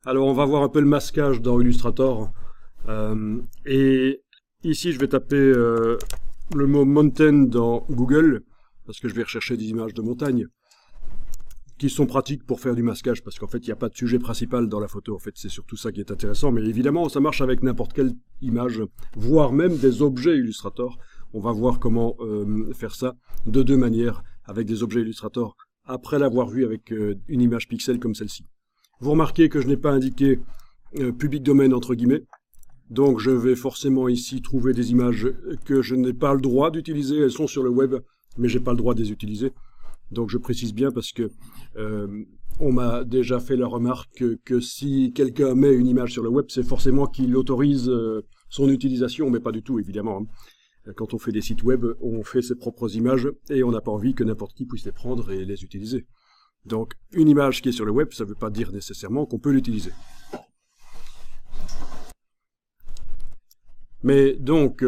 Alors, on va voir un peu le masquage dans Illustrator. Et ici, je vais taper le mot mountain dans Google, parce que je vais rechercher des images de montagne, qui sont pratiques pour faire du masquage, parce qu'en fait, il n'y a pas de sujet principal dans la photo. En fait, c'est surtout ça qui est intéressant. Mais évidemment, ça marche avec n'importe quelle image, voire même des objets Illustrator. On va voir comment faire ça de deux manières, avec des objets Illustrator, après l'avoir vu avec une image pixel comme celle-ci. Vous remarquez que je n'ai pas indiqué public domaine entre guillemets. Donc je vais forcément ici trouver des images que je n'ai pas le droit d'utiliser. Elles sont sur le web, mais j'ai pas le droit de les utiliser. Donc je précise bien parce que on m'a déjà fait la remarque que si quelqu'un met une image sur le web, c'est forcément qu'il autorise son utilisation, mais pas du tout évidemment. Quand on fait des sites web, on fait ses propres images et on n'a pas envie que n'importe qui puisse les prendre et les utiliser. Donc, une image qui est sur le web, ça ne veut pas dire nécessairement qu'on peut l'utiliser. Mais donc,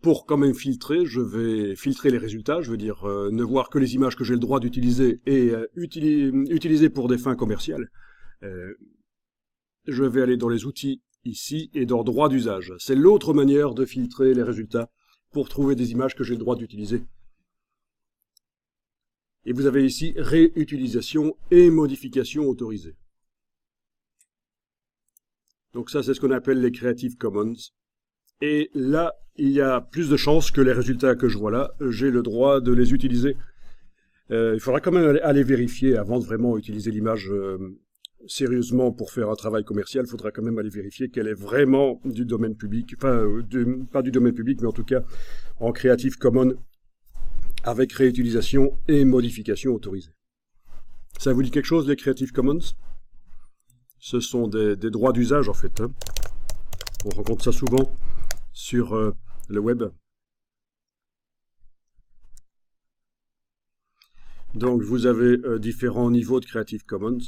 pour quand même filtrer, je vais filtrer les résultats, je veux dire ne voir que les images que j'ai le droit d'utiliser et utiliser pour des fins commerciales. Je vais aller dans les outils ici et dans droit d'usage. C'est l'autre manière de filtrer les résultats pour trouver des images que j'ai le droit d'utiliser. Et vous avez ici réutilisation et modification autorisée. Donc ça, c'est ce qu'on appelle les Creative Commons. Et là, il y a plus de chances que les résultats que je vois là, j'ai le droit de les utiliser. Il faudra quand même aller vérifier avant de vraiment utiliser l'image sérieusement pour faire un travail commercial. Il faudra quand même aller vérifier qu'elle est vraiment du domaine public. Enfin, pas du domaine public, mais en tout cas en Creative Commons, avec réutilisation et modification autorisée. Ça vous dit quelque chose, les Creative Commons? Ce sont des droits d'usage, en fait. On rencontre ça souvent sur le web. Donc, vous avez différents niveaux de Creative Commons.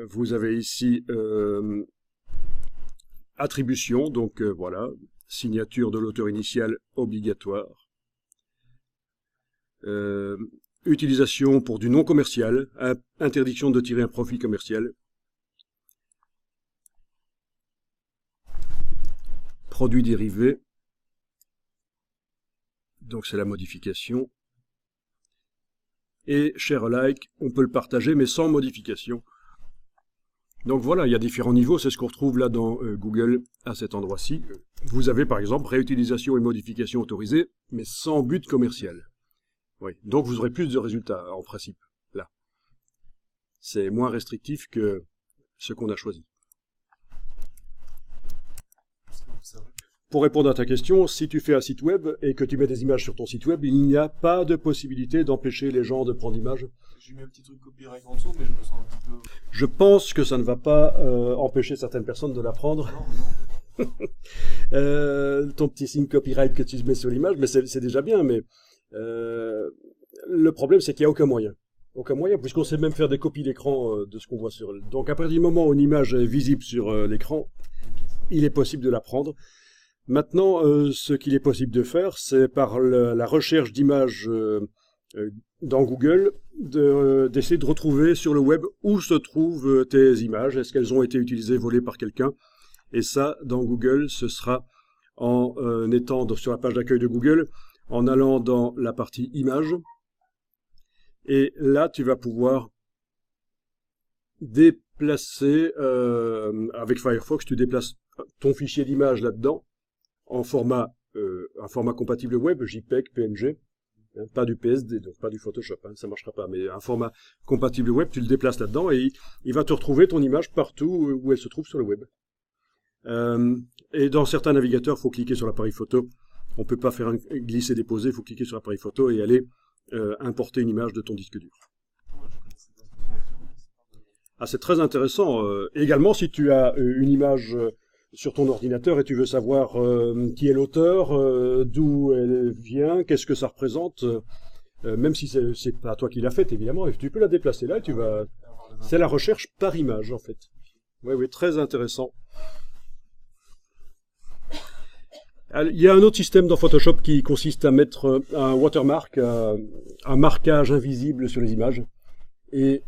Vous avez ici attribution, donc voilà, signature de l'auteur initial obligatoire. Utilisation pour du non commercial, interdiction de tirer un profit commercial, produits dérivés, donc c'est la modification, et share alike, on peut le partager mais sans modification. Donc voilà, il y a différents niveaux, c'est ce qu'on retrouve là dans Google à cet endroit-ci. Vous avez par exemple réutilisation et modification autorisée, mais sans but commercial. Oui, donc vous aurez plus de résultats en principe, là. C'est moins restrictif que ce qu'on a choisi. Pour répondre à ta question, si tu fais un site web et que tu mets des images sur ton site web, il n'y a pas de possibilité d'empêcher les gens de prendre l'image. J'ai mis un petit truc copyright en dessous, mais je me sens un petit peu... Je pense que ça ne va pas empêcher certaines personnes de la prendre. Non, non. Ton petit signe copyright que tu mets sur l'image, mais c'est déjà bien, mais... le problème, c'est qu'il n'y a aucun moyen. Aucun moyen, puisqu'on sait même faire des copies d'écran de ce qu'on voit sur... Donc, à partir du moment où une image est visible sur l'écran, il est possible de la prendre. Maintenant, ce qu'il est possible de faire, c'est par la recherche d'images dans Google, d'essayer de retrouver sur le web où se trouvent tes images. Est-ce qu'elles ont été utilisées, volées par quelqu'un? Et ça, dans Google, ce sera en étant sur la page d'accueil de Google, en allant dans la partie images, et là tu vas pouvoir déplacer, avec Firefox, tu déplaces ton fichier d'image là-dedans, en un format compatible web, JPEG, PNG, hein, pas du PSD, donc pas du Photoshop, hein, ça marchera pas, mais un format compatible web, tu le déplaces là-dedans, et il va te retrouver ton image partout où elle se trouve sur le web. Et dans certains navigateurs, il faut cliquer sur l'appareil photo. On ne peut pas faire un glisser-déposer, il faut cliquer sur l'appareil photo et aller importer une image de ton disque dur. Ah, c'est très intéressant. Également, si tu as une image sur ton ordinateur et tu veux savoir qui est l'auteur, d'où elle vient, qu'est-ce que ça représente, même si c'est pas toi qui l'as faite, évidemment, et tu peux la déplacer là et tu vas... C'est la recherche par image, en fait. Oui, oui, très intéressant. Il y a un autre système dans Photoshop qui consiste à mettre un watermark, un marquage invisible sur les images. Et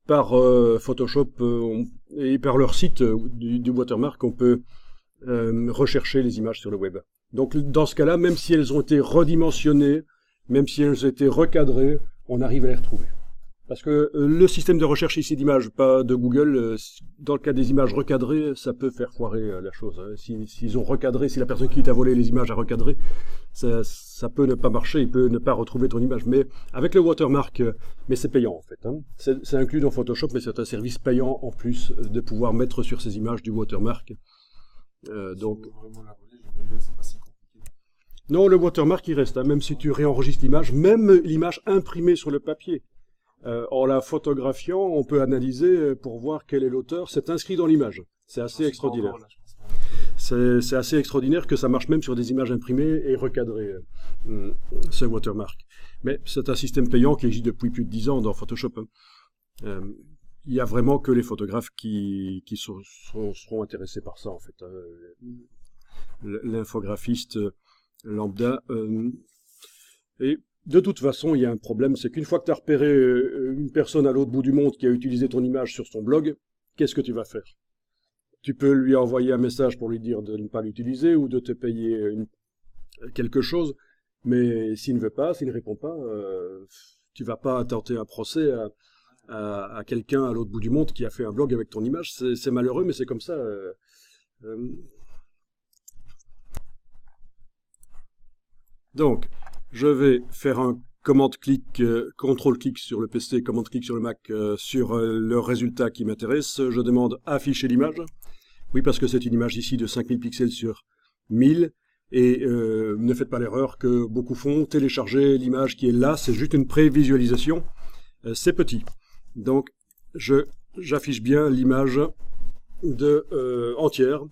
par Photoshop et par leur site du Watermark, on peut rechercher les images sur le web. Donc dans ce cas-là, même si elles ont été redimensionnées, même si elles ont été recadrées, on arrive à les retrouver. Parce que le système de recherche ici d'images, pas de Google, dans le cas des images recadrées, ça peut faire foirer la chose. Hein. S'ils ont recadré, si la personne qui t'a volé les images a recadré, ça peut ne pas marcher, il peut ne pas retrouver ton image. Mais avec le watermark, mais c'est payant en fait. Hein. C'est inclus dans Photoshop, mais c'est un service payant en plus de pouvoir mettre sur ces images du watermark. Donc, c'est pas si compliqué. non, le watermark il reste, hein, même si tu réenregistres l'image, même l'image imprimée sur le papier. En la photographiant, on peut analyser pour voir quel est l'auteur. C'est inscrit dans l'image. C'est assez extraordinaire. C'est assez extraordinaire que ça marche même sur des images imprimées et recadrées, ce watermark. Mais c'est un système payant qui existe depuis plus de 10 ans dans Photoshop. Hein. Il n'y a vraiment que les photographes qui seront intéressés par ça, en fait. L'infographiste lambda. Et de toute façon, il y a un problème, c'est qu'une fois que tu as repéré une personne à l'autre bout du monde qui a utilisé ton image sur son blog, qu'est-ce que tu vas faire? Tu peux lui envoyer un message pour lui dire de ne pas l'utiliser ou de te payer quelque chose, mais s'il ne veut pas, s'il ne répond pas, tu vas pas tenter un procès à quelqu'un à l'autre bout du monde qui a fait un blog avec ton image. C'est malheureux, mais c'est comme ça. Donc, je vais faire un commande-clic, contrôle-clic sur le PC, commande-clic sur le Mac, sur le résultat qui m'intéresse. Je demande afficher l'image. Oui, parce que c'est une image ici de 5000 pixels sur 1000. Et ne faites pas l'erreur que beaucoup font. Télécharger l'image qui est là, c'est juste une prévisualisation. C'est petit. Donc, j'affiche bien l'image entière.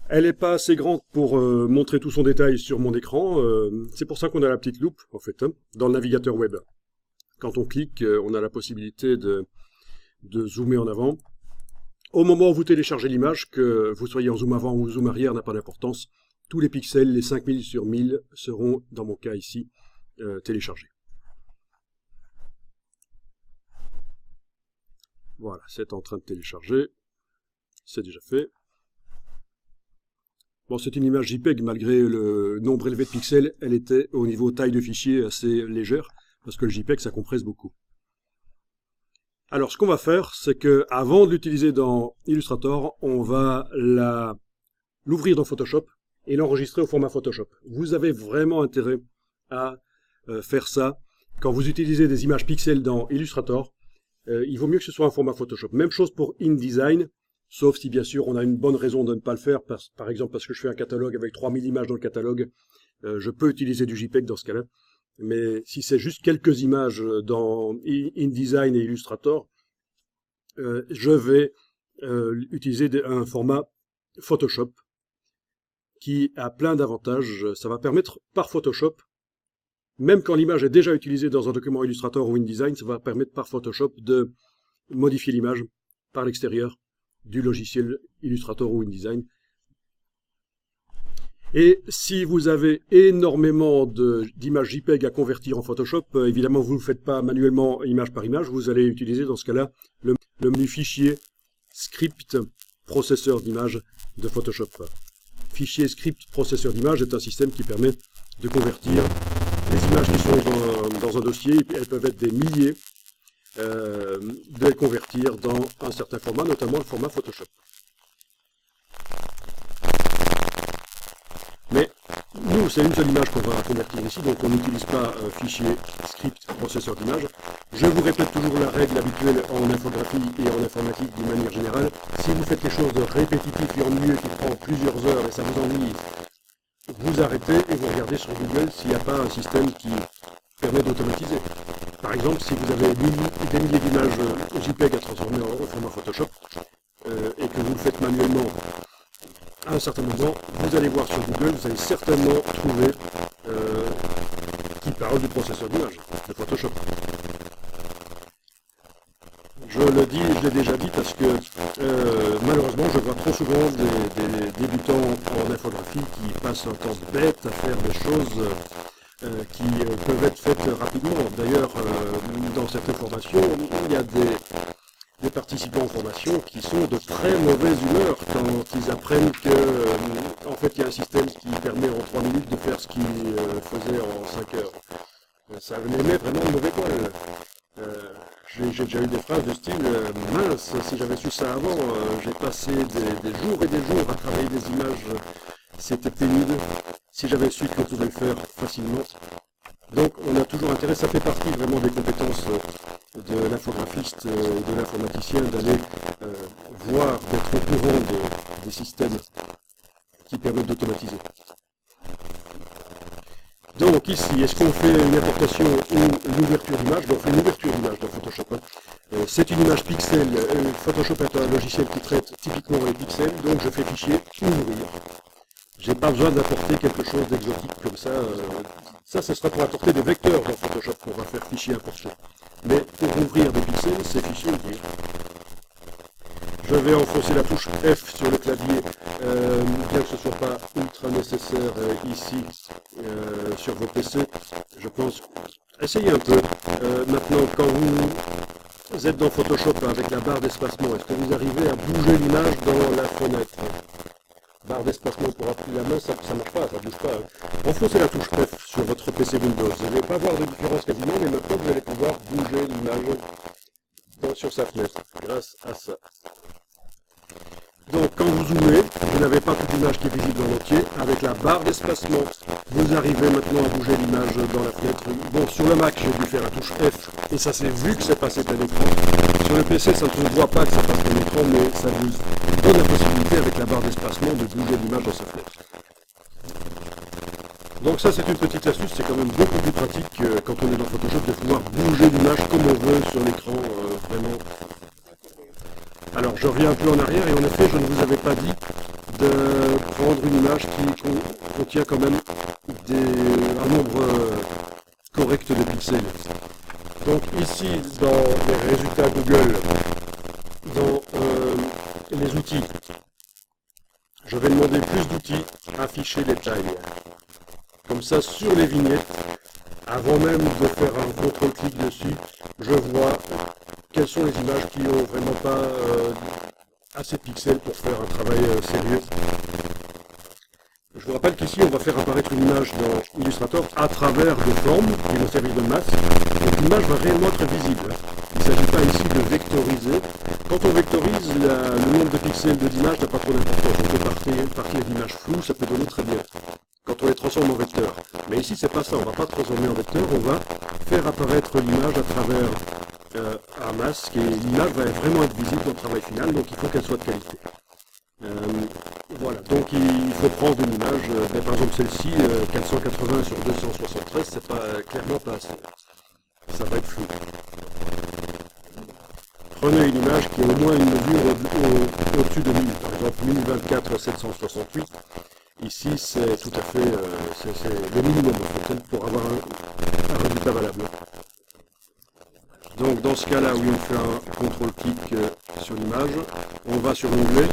Elle n'est pas assez grande pour montrer tout son détail sur mon écran. C'est pour ça qu'on a la petite loupe, en fait, hein, dans le navigateur web. Quand on clique, on a la possibilité de zoomer en avant. Au moment où vous téléchargez l'image, que vous soyez en zoom avant ou zoom arrière, n'a pas d'importance. Tous les pixels, les 5000 sur 1000, seront, dans mon cas ici, téléchargés. Voilà, c'est en train de télécharger. C'est déjà fait. Bon, c'est une image JPEG, malgré le nombre élevé de pixels, elle était au niveau taille de fichier assez légère, parce que le JPEG, ça compresse beaucoup. Alors, ce qu'on va faire, c'est que avant de l'utiliser dans Illustrator, on va l'ouvrir dans Photoshop et l'enregistrer au format Photoshop. Vous avez vraiment intérêt à faire ça. Quand vous utilisez des images pixels dans Illustrator, il vaut mieux que ce soit un format Photoshop. Même chose pour InDesign. Sauf si, bien sûr, on a une bonne raison de ne pas le faire, par exemple parce que je fais un catalogue avec 3000 images dans le catalogue, je peux utiliser du JPEG dans ce cas-là. Mais si c'est juste quelques images dans InDesign et Illustrator, je vais utiliser un format Photoshop qui a plein d'avantages. Ça va permettre, par Photoshop, même quand l'image est déjà utilisée dans un document Illustrator ou InDesign, ça va permettre par Photoshop de modifier l'image par l'extérieur du logiciel Illustrator ou InDesign. Et si vous avez énormément d'images JPEG à convertir en Photoshop, évidemment vous ne le faites pas manuellement image par image, vous allez utiliser dans ce cas-là le menu fichier script processeur d'image de Photoshop. Fichier script processeur d'image est un système qui permet de convertir les images qui sont dans un dossier, elles peuvent être des milliers, de les convertir dans un certain format, notamment le format Photoshop. Mais nous, c'est une seule image qu'on va convertir ici, donc on n'utilise pas fichier script processeur d'image. Je vous répète toujours la règle habituelle en infographie et en informatique d'une manière générale. Si vous faites quelque chose de répétitif et ennuyeux qui prend plusieurs heures et ça vous ennuie, vous arrêtez et vous regardez sur Google s'il n'y a pas un système qui permet d'automatiser. Par exemple, si vous avez des milliers d'images JPEG à transformer en format Photoshop et que vous le faites manuellement à un certain moment, vous allez voir sur Google, vous allez certainement trouver qui parle du processeur d'image, de Photoshop. Je le dis, je l'ai déjà dit parce que malheureusement je vois trop souvent des débutants en infographie qui passent un temps bête à faire des choses qui peuvent être faites rapidement. D'ailleurs, dans certaines formations, il y a des participants en formation qui sont de très mauvaise humeur quand ils apprennent que, en fait, il y a un système qui permet en 3 minutes de faire ce qu'ils faisaient en 5 heures. Ça les met vraiment de mauvais poil. J'ai déjà eu des phrases de style mince, si j'avais su ça avant, j'ai passé des jours et des jours à travailler des images, c'était pénible. Si j'avais su qu'on pouvait le faire facilement. Donc on a toujours intérêt, ça fait partie vraiment des compétences de l'infographiste, de l'informaticien, d'aller voir, d'être au courant des systèmes qui permettent d'automatiser. Donc ici, est-ce qu'on fait une importation ou une ouverture d'image? On fait une ouverture d'image dans Photoshop. C'est une image pixel. Photoshop est un logiciel qui traite typiquement les pixels, donc je fais fichier ouvrir. J'ai pas besoin d'apporter quelque chose d'exotique comme ça. Ça, ce sera pour apporter des vecteurs dans Photoshop qu'on va faire fichier importer. Mais pour ouvrir des pixels, c'est fichier ouvrir. Je vais enfoncer la touche F sur le clavier, bien que ce ne soit pas ultra nécessaire ici sur vos PC. Je pense, essayez un peu. Maintenant, quand vous êtes dans Photoshop avec la barre d'espacement, est-ce que vous arrivez à bouger l'image dans la fenêtre? Barre d'espacement pour appuyer la main, ça ne marche pas, ça ne bouge pas. Enfoncez la touche F sur votre PC Windows. Vous n'allez pas voir de différence quasiment, mais maintenant vous allez pouvoir bouger l'image sur sa fenêtre grâce à ça. Donc quand vous zoomez, vous n'avez pas toute l'image qui est visible dans l'entier. Avec la barre d'espacement, vous arrivez maintenant à bouger l'image dans la fenêtre. Bon, sur le Mac, j'ai dû faire la touche F, et ça s'est vu que c'est passé plein écran. Sur le PC, ça ne se voit pas que ça passe plein écran, mais ça vous donne la possibilité, avec la barre d'espacement, de bouger l'image dans sa fenêtre. Donc ça, c'est une petite astuce, c'est quand même beaucoup plus pratique quand on est dans Photoshop de pouvoir bouger l'image comme on veut sur l'écran, vraiment. Alors je reviens un peu en arrière et en effet je ne vous avais pas dit de prendre une image qui contient quand même un nombre correct de pixels. Donc ici dans les résultats Google, dans les outils, je vais demander plus d'outils, afficher les tailles. Comme ça sur les vignettes, avant même de faire un contrôle-clic dessus, je vois quelles sont les images qui n'ont vraiment pas assez de pixels pour faire un travail sérieux. Je vous rappelle qu'ici on va faire apparaître une image dans Illustrator à travers des formes qui vont servir de masse. Donc l'image va réellement être visible. Il ne s'agit pas ici de vectoriser. Quand on vectorise, le nombre de pixels de l'image n'a pas trop d'importance. On peut partir d'images floues, ça peut donner très bien quand on les transforme en vecteur. Mais ici c'est pas ça, on ne va pas transformer en vecteur, on va faire apparaître l'image à travers un masque, et l'image va vraiment être visible au travail final, donc il faut qu'elle soit de qualité. Voilà, donc il faut prendre une image, par exemple celle-ci, 480 sur 273, c'est pas clairement pas assez. Ça va être flou. Prenez une image qui a au moins une mesure au-dessus de 1000, par exemple 1024 768. Ici, c'est tout à fait c'est le minimum en fait, pour avoir un résultat valable. Donc dans ce cas-là, oui, on fait un contrôle-clic sur l'image, on va sur l'onglet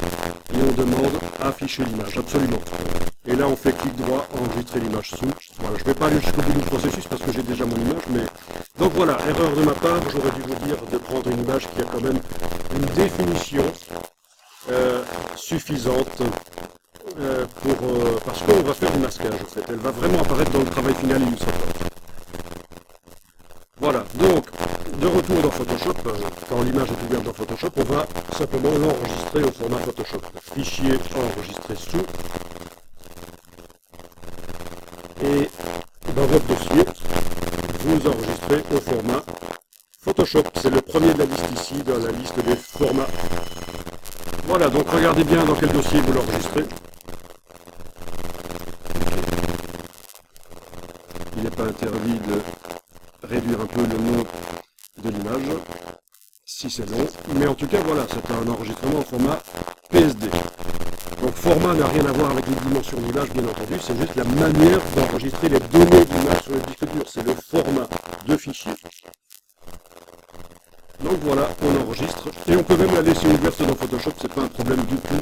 et on demande afficher l'image, absolument. Et là, on fait clic droit, enregistrer l'image sous. Voilà, je ne vais pas aller jusqu'au bout du processus parce que j'ai déjà mon image, mais... Donc voilà, erreur de ma part, j'aurais dû vous dire de prendre une image qui a quand même une définition suffisante parce qu'on va faire du masquage en fait. Elle va vraiment apparaître dans le travail final Illustrator. Voilà, donc de retour dans Photoshop, quand l'image est ouverte dans Photoshop, on va simplement l'enregistrer au format Photoshop. Fichier enregistré sous. Et dans votre dossier, vous enregistrez au format Photoshop. C'est le premier de la liste ici, dans la liste des formats. Voilà, donc regardez bien dans quel dossier vous l'enregistrez. Il n'est pas interdit de réduire un peu le nom de l'image, si c'est long. Mais en tout cas, voilà, c'est un enregistrement en format PSD. Donc format n'a rien à voir avec les dimensions de l'image, bien entendu, c'est juste la manière d'enregistrer les données de l'image sur le disque dur. C'est le format de fichier. Donc voilà, on enregistre. Et on peut même la laisser ouverte dans Photoshop, c'est pas un problème du tout.